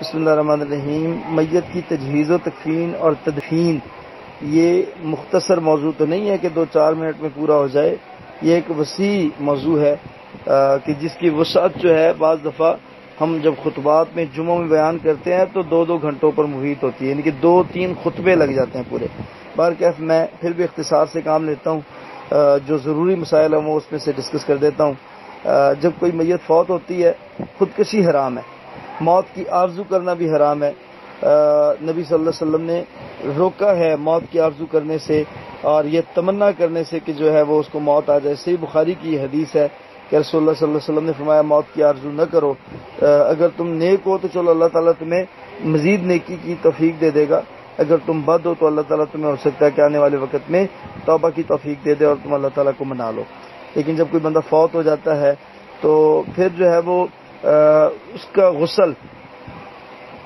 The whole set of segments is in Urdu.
بسم اللہ الرحمن الرحیم۔ میت کی تجہیز و تکفین اور تدفین یہ مختصر موضوع تو نہیں ہے کہ 2-4 منٹ میں پورا ہو جائے، یہ ایک وسیع موضوع ہے کہ جس کی وسعت جو ہے بعض دفعہ ہم جب خطبات میں جمعوں میں بیان کرتے ہیں تو 2 گھنٹوں پر محیط ہوتی ہے، یعنی کہ 2-3 خطبے لگ جاتے ہیں پورے۔ بہرکیف میں پھر بھی اختصار سے کام لیتا ہوں، جو ضروری مسائل ہیں وہ اس میں سے ڈسکس کر دیتا ہوں۔ جب کوئی میت فوت ہوتی ہے، خودکشی حرام ہے، موت کی آرزو کرنا بھی حرام ہے۔ نبی صلی اللہ علیہ وسلم نے روکا ہے موت کی آرزو کرنے سے اور یہ تمنا کرنے سے کہ جو ہے وہ اس کو موت آ جائے۔ صحیح بخاری کی یہ حدیث ہے کہ رسول اللہ صلی اللہ علیہ وسلم نے فرمایا موت کی آرزو نہ کرو، اگر تم نیک ہو تو چلو اللہ تعالیٰ تمہیں مزید نیکی کی توفیق دے دے گا، اگر تم بد ہو تو اللہ تعالیٰ تمہیں ہو سکتا ہے کہ آنے والے وقت میں توبہ کی توفیق دے دے اور تم اللہ تعالیٰ کو منا لو۔ لیکن جب کوئی بندہ فوت ہو جاتا ہے تو پھر جو ہے وہ اس کا غسل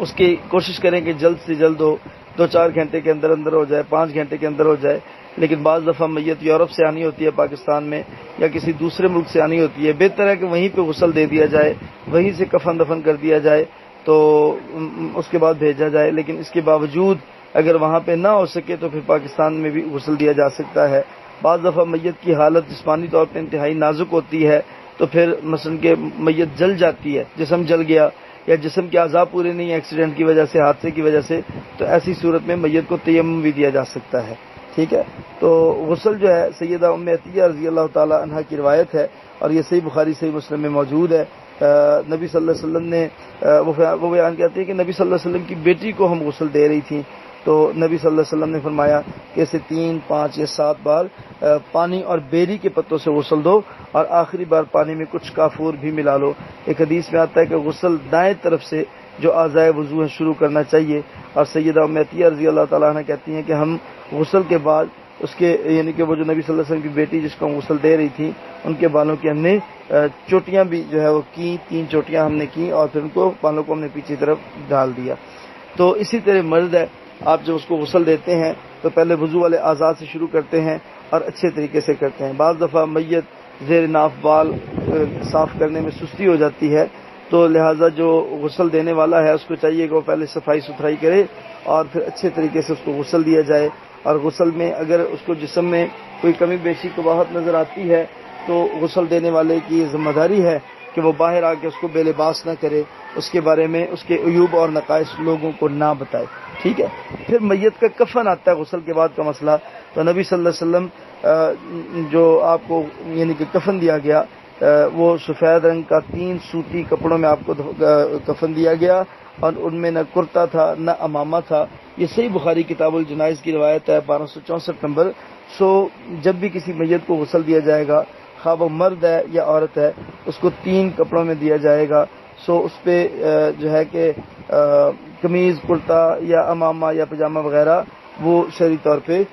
اس کی کوشش کریں کہ جلد سے جلد ہو، 2-4 گھنٹے کے اندر اندر ہو جائے، 5 گھنٹے کے اندر ہو جائے۔ لیکن بعض دفعہ میت یورپ سے آنی ہوتی ہے پاکستان میں یا کسی دوسرے ملک سے آنی ہوتی ہے، بہتر ہے کہ وہیں پہ غسل دے دیا جائے، وہیں سے کفن دفن کر دیا جائے تو اس کے بعد بھیجا جائے۔ لیکن اس کے باوجود اگر وہاں پہ نہ ہو سکے تو پھر پاکستان میں بھی غسل دیا جا سکتا ہے۔ بعض دفعہ میت کی حالت جسمانی طور پہ انتہائی نازک ہوتی ہے تو پھر مثلا کہ میت جل جاتی ہے، جسم جل گیا یا جسم کے اعضاء پورے نہیں ہیں ایکسیڈنٹ کی وجہ سے، حادثے کی وجہ سے، تو ایسی صورت میں میت کو تیمم بھی دیا جا سکتا ہے۔ ٹھیک ہے، تو غسل جو ہے سیدہ ام عطیہ رضی اللہ تعالی عنہا کی روایت ہے اور یہ صحیح بخاری صحیح مسلم میں موجود ہے۔ نبی صلی اللہ علیہ وسلم نے وہ بیان کرتے ہیں کہ نبی صلی اللہ علیہ وسلم کی بیٹی کو ہم غسل دے رہی تھیں تو نبی صلی اللہ علیہ وسلم نے فرمایا کہ اسے 3، 5 یا 7 بار پانی اور بیری کے پتوں سے غسل دو اور آخری بار پانی میں کچھ کافور بھی ملا لو۔ ایک حدیث میں آتا ہے کہ غسل دائیں طرف سے جو اعضائے وضو ہیں شروع کرنا چاہیے، اور سیدہ ام عطیہ رضی اللہ تعالیٰ عنہ کہتی ہیں کہ ہم غسل کے بعد اس کے یعنی کہ وہ جو نبی صلی اللہ علیہ وسلم کی بیٹی جس کو ہم غسل دے رہی تھی ان کے بالوں کی ہم نے چوٹیاں بھی جو ہے وہ کی، 3 چوٹیاں ہم نے کی اور پھر ان کو بالوں کو ہم نے پیچھے طرف ڈال دیا۔ تو اسی طرح مرد ہے، آپ جب اس کو غسل دیتے ہیں تو پہلے وضو والے اعضاء سے شروع کرتے ہیں اور اچھے طریقے سے کرتے ہیں۔ بعض دفعہ میت زیر ناف بال صاف کرنے میں سستی ہو جاتی ہے تو لہٰذا جو غسل دینے والا ہے اس کو چاہیے کہ وہ پہلے صفائی ستھرائی کرے اور پھر اچھے طریقے سے اس کو غسل دیا جائے۔ اور غسل میں اگر اس کو جسم میں کوئی کمی بیشی قباحت نظر آتی ہے تو غسل دینے والے کی ذمہ داری ہے کہ وہ باہر آ کے اس کو بے لباس نہ کرے، اس کے بارے میں اس کے عیوب اور نقائص لوگوں کو نہ بتائے۔ ٹھیک ہے، پھر میت کا کفن آتا ہے غسل کے بعد کا مسئلہ۔ تو نبی صلی اللہ علیہ وسلم جو آپ کو یعنی کہ کفن دیا گیا وہ سفید رنگ کا 3 سوتی کپڑوں میں آپ کو کفن دیا گیا اور ان میں نہ کرتا تھا نہ امامہ تھا۔ یہ صحیح بخاری کتاب الجنائز کی روایت ہے 1264 نمبر۔ جب بھی کسی میت کو غسل دیا جائے گا، خواہ وہ مرد ہے یا عورت ہے، اس کو 3 کپڑوں میں دیا جائے گا۔ اس پہ جو ہے کہ قمیض، کرتا یا امامہ یا پاجامہ وغیرہ وہ شرعی طور پہ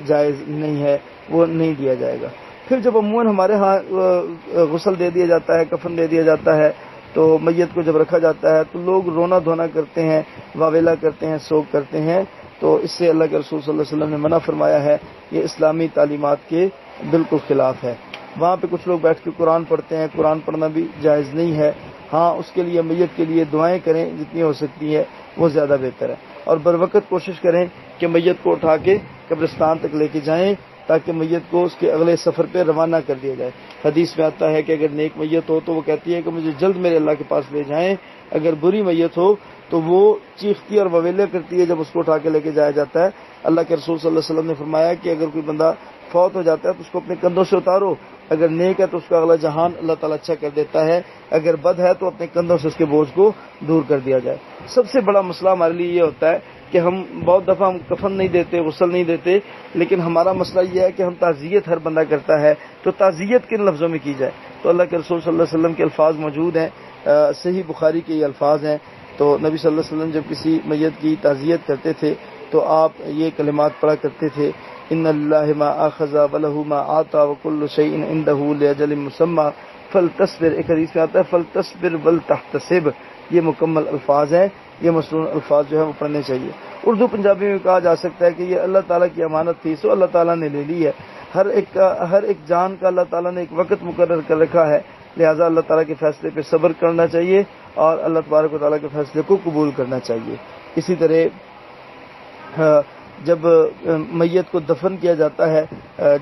جائز نہیں ہے، وہ نہیں دیا جائے گا۔ پھر جب عموماً ہمارے ہاں غسل دے دیا جاتا ہے، کفن دے دیا جاتا ہے تو میت کو جب رکھا جاتا ہے تو لوگ رونا دھونا کرتے ہیں، واویلا کرتے ہیں، سوگ کرتے ہیں، تو اس سے اللہ کے رسول صلی اللہ علیہ وسلم نے منع فرمایا ہے، یہ اسلامی تعلیمات کے بالکل خلاف ہے۔ وہاں پہ کچھ لوگ بیٹھ کے قرآن پڑھتے ہیں، قرآن پڑھنا بھی جائز نہیں ہے۔ ہاں اس کے لیے میت کے لیے دعائیں کریں جتنی ہو سکتی ہے، وہ زیادہ بہتر ہے، اور بروقت کوشش کریں کہ میت کو اٹھا کے قبرستان تک لے کے جائیں تاکہ میت کو اس کے اگلے سفر پہ روانہ کر دیا جائے۔ حدیث میں آتا ہے کہ اگر نیک میت ہو تو وہ کہتی ہے کہ مجھے جلد میرے اللہ کے پاس لے جائیں، اگر بری میت ہو تو وہ چیختی اور وویلے کرتی ہے جب اس کو اٹھا کے لے کے جایا جاتا ہے۔ اللہ کے رسول صلی اللہ علیہ وسلم نے فرمایا کہ اگر کوئی بندہ فوت ہو جاتا ہے تو اس کو اپنے کندھوں سے اتارو، اگر نیک ہے تو اس کا اگلا جہان اللہ تعالیٰ اچھا کر دیتا ہے، اگر بد ہے تو اپنے کندھوں سے اس کے بوجھ کو دور کر دیا جائے۔ سب سے بڑا مسئلہ ہمارے لیے یہ ہوتا ہے کہ ہم بہت دفعہ ہم کفن نہیں دیتے، غسل نہیں دیتے، لیکن ہمارا مسئلہ یہ ہے کہ ہم تعزیت ہر بندہ کرتا ہے، تو تعزیت کن لفظوں میں کی جائے؟ تو اللہ کے رسول صلی اللہ علیہ وسلم کے الفاظ موجود ہیں، صحیح بخاری کے یہ الفاظ ہیں۔ تو نبی صلی اللہ علیہ وسلم جب کسی میت کی تعزیت کرتے تھے تو آپ یہ کلمات پڑھا کرتے تھے، ان اللہ ما اخذ ولہ ما آتا وکل شیء عنده لاجل مسمى فلتصبر۔ ایک حدیث میں آتا ہے فلتصبر ولتحتسب، یہ مکمل الفاظ ہیں، یہ مسنون الفاظ جو ہے وہ پڑھنے چاہیے۔ اردو پنجابی میں کہا جا سکتا ہے کہ یہ اللہ تعالیٰ کی امانت تھی، سو اللہ تعالیٰ نے لے لی ہے۔ ہر ایک جان کا اللہ تعالیٰ نے ایک وقت مقرر کر رکھا ہے، لہٰذا اللہ تعالیٰ کے فیصلے پہ صبر کرنا چاہیے اور اللہ تبارک و تعالیٰ کے فیصلے کو قبول کرنا چاہیے۔ اسی طرح جب میت کو دفن کیا جاتا ہے،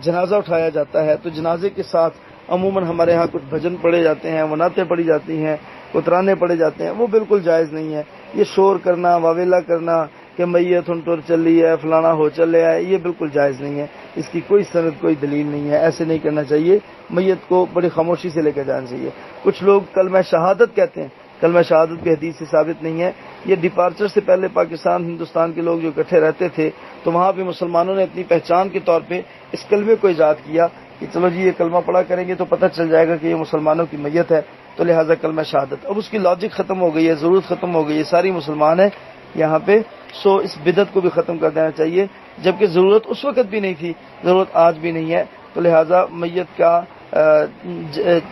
جنازہ اٹھایا جاتا ہے، تو جنازے کے ساتھ عموماً ہمارے ہاں کچھ بھجن پڑھے جاتے ہیں، نعتیں پڑھی جاتی ہیں، ترانے پڑھے جاتے ہیں، وہ بالکل جائز نہیں ہے۔ یہ شور کرنا، واویلا کرنا کہ میت ہن ٹر چلی ہے، فلانا ہو چلے ہے، یہ بالکل جائز نہیں ہے، اس کی کوئی سند کوئی دلیل نہیں ہے، ایسے نہیں کرنا چاہیے۔ میت کو بڑی خاموشی سے لے کے جانا چاہیے۔ کچھ لوگ کلمہ شہادت کہتے ہیں، کلمہ شہادت بھی حدیث سے ثابت نہیں ہے۔ یہ ڈپارچر سے پہلے پاکستان ہندوستان کے لوگ جو اکٹھے رہتے تھے تو وہاں بھی مسلمانوں نے اپنی پہچان کے طور پہ اس کلمے کو ایجاد کیا کہ چلو جی یہ کلمہ پڑھا کریں گے تو پتہ چل جائے گا کہ یہ مسلمانوں کی میت ہے، تو لہٰذا کلمہ شہادت۔ اب اس کی لاجک ختم ہو گئی ہے، ضرورت ختم ہو گئی ہے، ساری مسلمان ہیں یہاں پہ، سو اس بدعت کو بھی ختم کر دینا چاہیے، جبکہ ضرورت اس وقت بھی نہیں تھی، ضرورت آج بھی نہیں ہے۔ تو لہٰذا میت کا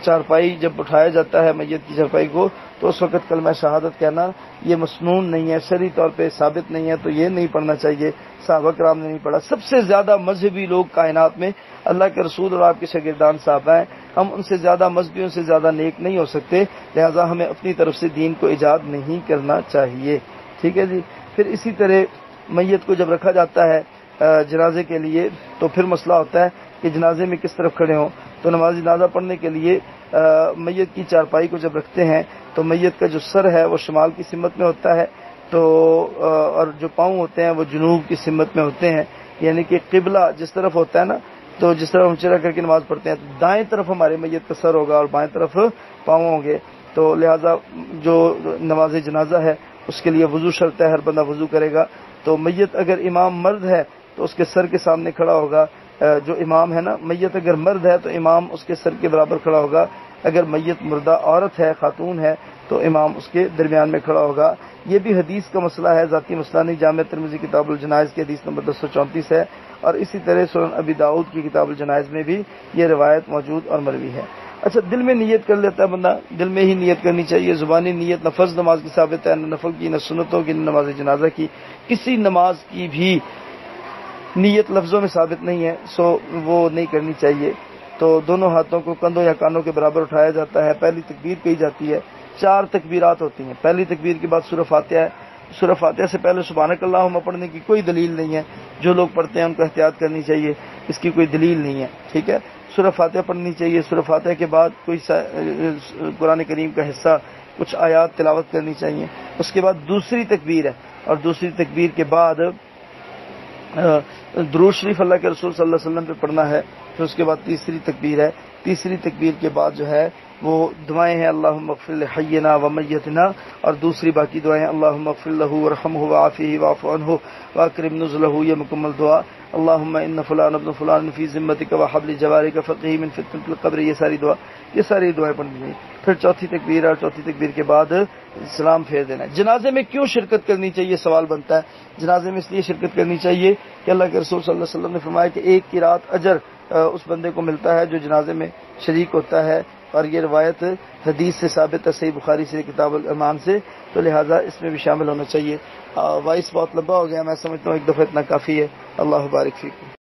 چارپائی جب اٹھایا جاتا ہے میت کی چارپائی کو، تو اس وقت کلمہ شہادت کہنا یہ مسنون نہیں ہے، شرعی طور پہ ثابت نہیں ہے، تو یہ نہیں پڑھنا چاہیے۔ صحابہ کرام نے نہیں پڑھا۔ سب سے زیادہ مذہبی لوگ کائنات میں اللہ کے رسول اور آپ کے شاگردان صحابہ ہیں، ہم ان سے زیادہ مذہبی، ان سے زیادہ نیک نہیں ہو سکتے، لہذا ہمیں اپنی طرف سے دین کو ایجاد نہیں کرنا چاہیے، ٹھیک ہے جی۔ پھر اسی طرح میت کو جب رکھا جاتا ہے جنازے کے لیے تو پھر مسئلہ ہوتا ہے کہ جنازے میں کس طرف کھڑے ہوں۔ تو نماز جنازہ پڑھنے کے لیے میت کی چارپائی کو جب رکھتے ہیں تو میت کا جو سر ہے وہ شمال کی سمت میں ہوتا ہے، تو اور جو پاؤں ہوتے ہیں وہ جنوب کی سمت میں ہوتے ہیں، یعنی کہ قبلہ جس طرف ہوتا ہے نا، تو جس طرف ہم چڑھا کر کے نماز پڑھتے ہیں تو دائیں طرف ہمارے میت کا سر ہوگا اور بائیں طرف پاؤں ہوں گے، تو لہذا جو نماز جنازہ ہے اس کے لیے وضو شرط ہے، ہر بندہ وضو کرے گا۔ تو میت اگر امام مرد ہے تو اس کے سر کے سامنے کھڑا ہوگا، جو امام ہے نا، میت اگر مرد ہے تو امام اس کے سر کے برابر کھڑا ہوگا، اگر میت مردہ عورت ہے، خاتون ہے، تو امام اس کے درمیان میں کھڑا ہوگا۔ یہ بھی حدیث کا مسئلہ ہے، ذاتی مسئلہ نہیں۔ جامع ترمذی کتاب الجنائز کی حدیث نمبر 1034 ہے، اور اسی طرح سنن ابی داؤد کی کتاب الجنائز میں بھی یہ روایت موجود اور مروی ہے۔ اچھا، دل میں نیت کر لیتا ہے بندہ، دل میں ہی نیت کرنی چاہیے۔ زبانی نیت نہ فرض نماز کی ثابت ہے، نہ نفل کی، نہ سنتوں کی، نہ نماز جنازہ کی، کسی نماز کی بھی نیت لفظوں میں ثابت نہیں ہے، سو وہ نہیں کرنی چاہیے۔ تو دونوں ہاتھوں کو کندھوں یا کانوں کے برابر اٹھایا جاتا ہے، پہلی تکبیر کہی جاتی ہے، 4 تکبیرات ہوتی ہیں۔ پہلی تکبیر کے بعد سورہ فاتحہ ہے، سورہ فاتحہ سے پہلے سبحانک اللہم پڑھنے کی کوئی دلیل نہیں ہے، جو لوگ پڑھتے ہیں ان کو احتیاط کرنی چاہیے، اس کی کوئی دلیل نہیں ہے، ٹھیک ہے۔ سورہ فاتحہ پڑھنی چاہیے، سورہ فاتحہ کے بعد کوئی قرآن کریم کا حصہ، کچھ آیات تلاوت کرنی چاہیے۔ اس کے بعد دوسری تکبیر ہے، اور دوسری تکبیر کے بعد درود شریف اللہ کے رسول صلی اللہ علیہ وسلم پہ پڑھنا ہے۔ پھر اس کے بعد تیسری تکبیر ہے، تیسری تکبیر کے بعد جو ہے وہ دعائیں ہیں اللہم اغفر لحینا و میتنا، اور دوسری باقی دعائیں اللہم اغفر لہ ورحمہ وعافہ واعف عنہ واکرم نزلہ، یہ مکمل دعا۔ اللہم ان فلان ابن فلان فی ذمتک وحبل جوارک فقہ من فتنۃ القبر، یہ ساری دعائیں پڑھنی چاہیے۔ پھر چوتھی تکبیر، اور چوتھی تکبیر کے بعد سلام پھیر دینا ہے۔ جنازے میں کیوں شرکت کرنی چاہیے سوال بنتا ہے۔ جنازے میں اس لیے شرکت کرنی چاہیے کہ اللہ کے رسول صلی اللہ علیہ وسلم نے فرمایا کہ 1 کی رات اجر اس بندے کو ملتا ہے جو جنازے میں شریک ہوتا ہے، اور یہ روایت حدیث سے ثابت ہے، صحیح بخاری سے، کتاب الایمان سے، تو لہٰذا اس میں بھی شامل ہونا چاہیے۔ وائس بہت لمبا ہو گیا، میں سمجھتا ہوں ایک دفعہ اتنا کافی ہے۔ اللہ بارک فیکم۔